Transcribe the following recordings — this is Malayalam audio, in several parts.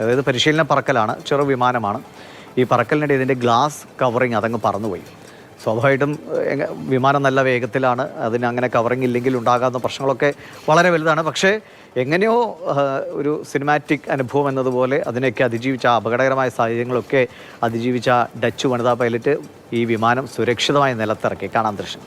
അതായത് പരിശീലന പറക്കലാണ്, ചെറു വിമാനമാണ്. ഈ പറക്കലിനിടെ ഇതിൻ്റെ ഗ്ലാസ് കവറിങ് അതങ്ങ് പറന്നുപോയി. സ്വാഭാവികമായിട്ടും വിമാനം നല്ല വേഗത്തിലാണ്, അതിന് അങ്ങനെ കവറിങ് ഇല്ലെങ്കിൽ ഉണ്ടാകാവുന്ന പ്രശ്നങ്ങളൊക്കെ വളരെ വലുതാണ്. പക്ഷേ എങ്ങനെയോ ഒരു സിനിമാറ്റിക് അനുഭവം എന്നതുപോലെ അതിനെയൊക്കെ അതിജീവിച്ച, അപകടകരമായ സാഹചര്യങ്ങളൊക്കെ അതിജീവിച്ച ഡച്ച് വനിതാ പൈലറ്റ് ഈ വിമാനം സുരക്ഷിതമായി നിലത്തിറക്കി. കാണാം ദൃശ്യം.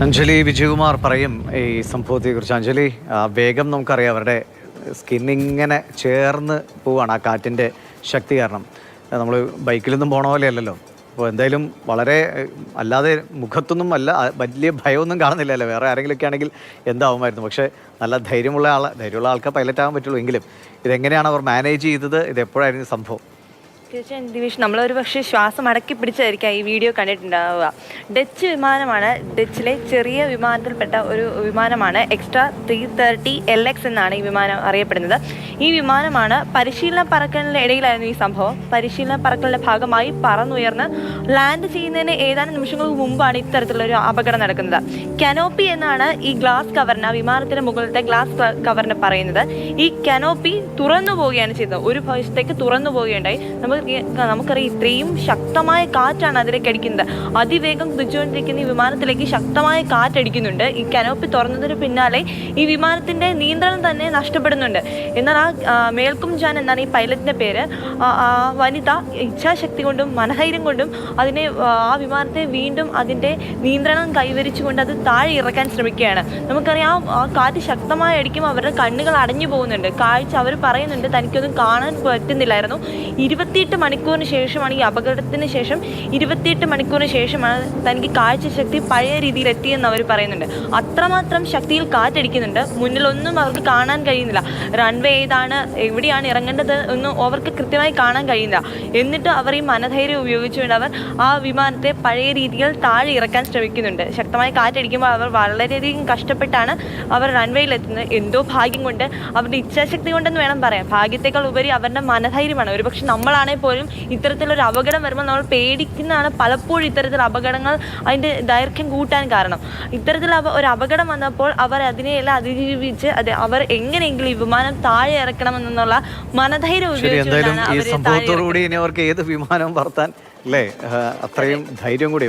അഞ്ജലി വിജയകുമാർ പറയും ഈ സംഭവത്തെക്കുറിച്ച്. അഞ്ജലി, വേഗം നമുക്കറിയാം, അവരുടെ സ്കിന്നിങ്ങനെ ചേർന്ന് പോവാണ് ആ കാറ്റിൻ്റെ ശക്തി കാരണം. നമ്മൾ ബൈക്കിലൊന്നും പോണ പോലെയല്ലല്ലോ. അപ്പോൾ എന്തായാലും വളരെ അല്ലാതെ മുഖത്തൊന്നും വലിയ ഭയമൊന്നും കാണുന്നില്ലല്ലോ. വേറെ ആരെങ്കിലുമൊക്കെ ആണെങ്കിൽ എന്താവുമായിരുന്നു. പക്ഷേ നല്ല ധൈര്യമുള്ള ആൾക്കാർ പൈലറ്റ് ആകാൻ പറ്റുള്ളൂ. എങ്കിലും ഇതെങ്ങനെയാണ് അവർ മാനേജ് ചെയ്തത്? ഇത് എപ്പോഴായിരുന്നു സംഭവം? തീർച്ചയായും ദിവിഷ്, നമ്മളൊരു പക്ഷേ ശ്വാസം അടക്കി പിടിച്ചായിരിക്കാം ഈ വീഡിയോ കണ്ടിട്ടുണ്ടാവുക. ഡച്ച് വിമാനമാണ്, ഡച്ചിലെ ചെറിയ വിമാനത്തിൽപ്പെട്ട ഒരു വിമാനമാണ്. എക്സ്ട്രാ 330 LX എന്നാണ് ഈ വിമാനം അറിയപ്പെടുന്നത്. ഈ വിമാനമാണ് പരിശീലന പറക്കലിൻ്റെ ഇടയിലായിരുന്നു ഈ സംഭവം. പരിശീലന പറക്കലിൻ്റെ ഭാഗമായി പറന്നുയർന്ന് ലാൻഡ് ചെയ്യുന്നതിന് ഏതാനും നിമിഷങ്ങൾക്ക് മുമ്പാണ് ഇത്തരത്തിലുള്ളൊരു അപകടം നടക്കുന്നത്. കനോപ്പി എന്നാണ് ഈ ഗ്ലാസ് കവറിന്, വിമാനത്തിൻ്റെ മുകളിലത്തെ ഗ്ലാസ് കവറിന് പറയുന്നത്. ഈ കനോപ്പി തുറന്നു പോവുകയാണ് ചെയ്തത്, ഒരു വശത്തേക്ക് തുറന്നു പോവുകയുണ്ടായി. നമുക്കറിയാം, ഇത്രയും ശക്തമായ കാറ്റാണ് അതിലേക്ക് അടിക്കുന്നത്. അതിവേഗം കുതിച്ചുകൊണ്ടിരിക്കുന്ന ഈ വിമാനത്തിലേക്ക് ശക്തമായ കാറ്റടിക്കുന്നുണ്ട്. ഈ കനോപ്പി തുറന്നതിന് പിന്നാലെ ഈ വിമാനത്തിന്റെ നിയന്ത്രണം തന്നെ നഷ്ടപ്പെടുന്നുണ്ട്. എന്നാൽ ആ മേൽക്കും ജാൻ എന്നാണ് ഈ പൈലറ്റിന്റെ പേര്. വനിത ഇച്ഛാശക്തി കൊണ്ടും മനധൈര്യം കൊണ്ടും ആ വിമാനത്തെ വീണ്ടും അതിന്റെ നിയന്ത്രണം കൈവരിച്ചുകൊണ്ട് അത് താഴെ ഇറക്കാൻ ശ്രമിക്കുകയാണ്. നമുക്കറിയാം, ആ കാറ്റ് ശക്തമായി അടിക്കുമ്പോൾ അവരുടെ കണ്ണുകൾ അടഞ്ഞു പോകുന്നുണ്ട്. കാഴ്ച അവർ പറയുന്നുണ്ട് തനിക്കൊന്നും കാണാൻ പറ്റുന്നില്ലായിരുന്നു. 28 മണിക്കൂറിന് ശേഷമാണ്, ഈ അപകടത്തിന് ശേഷം 28 മണിക്കൂറിന് ശേഷമാണ് തനിക്ക് കാഴ്ചശക്തി പഴയ രീതിയിൽ എത്തിയെന്ന് അവർ പറയുന്നുണ്ട്. അത്രമാത്രം ശക്തിയിൽ കാറ്റടിക്കുന്നുണ്ട്. മുന്നിലൊന്നും അവർക്ക് കാണാൻ കഴിയുന്നില്ല. റൺവേ ഏതാണ്, എവിടെയാണ് ഇറങ്ങേണ്ടത് ഒന്നും അവർക്ക് കൃത്യമായി കാണാൻ കഴിയുന്നില്ല. എന്നിട്ട് അവർ ഈ മനധൈര്യം ഉപയോഗിച്ചുകൊണ്ട് അവർ ആ വിമാനത്തെ പഴയ രീതിയിൽ താഴെ ഇറക്കാൻ ശ്രമിക്കുന്നുണ്ട്. ശക്തമായ കാറ്റടിക്കുമ്പോൾ അവർ വളരെയധികം കഷ്ടപ്പെട്ടാണ് അവർ റൺവേയിൽ എത്തുന്നത്. എന്തോ ഭാഗ്യം കൊണ്ട്, അവരുടെ ഇച്ഛാശക്തി കൊണ്ടെന്ന് വേണം പറയാം. ഭാഗ്യത്തെക്കാൾ ഉപരി അവരുടെ മനധൈര്യമാണ്. ഒരുപക്ഷെ നമ്മളാണെങ്കിൽ പോലും ഇത്തരത്തിലൊരു അപകടം വരുമ്പോൾ നമ്മൾ പേടിക്കുന്നതാണ് പലപ്പോഴും ഇത്തരത്തിലുള്ള അപകടങ്ങൾ അതിൻ്റെ ദൈർഘ്യം കൂട്ടാൻ കാരണം. ഇത്തരത്തിൽ ഒരു അപകടം വന്നപ്പോൾ അവർ അതിനെയെല്ലാം അതിജീവിച്ച് അവർ എങ്ങനെയെങ്കിലും ഈ വിമാനം താഴെ ഇറക്കണമെന്നുള്ള മനധൈര്യം ഉപയോഗിച്ചുകൊണ്ടാണ് ഈ സംഭവത്തോടുകൂടി ഇനി അവർക്ക് ഏത് വിമാനവും പറത്താൻ, അല്ലേ, അത്രയും ധൈര്യം കൂടി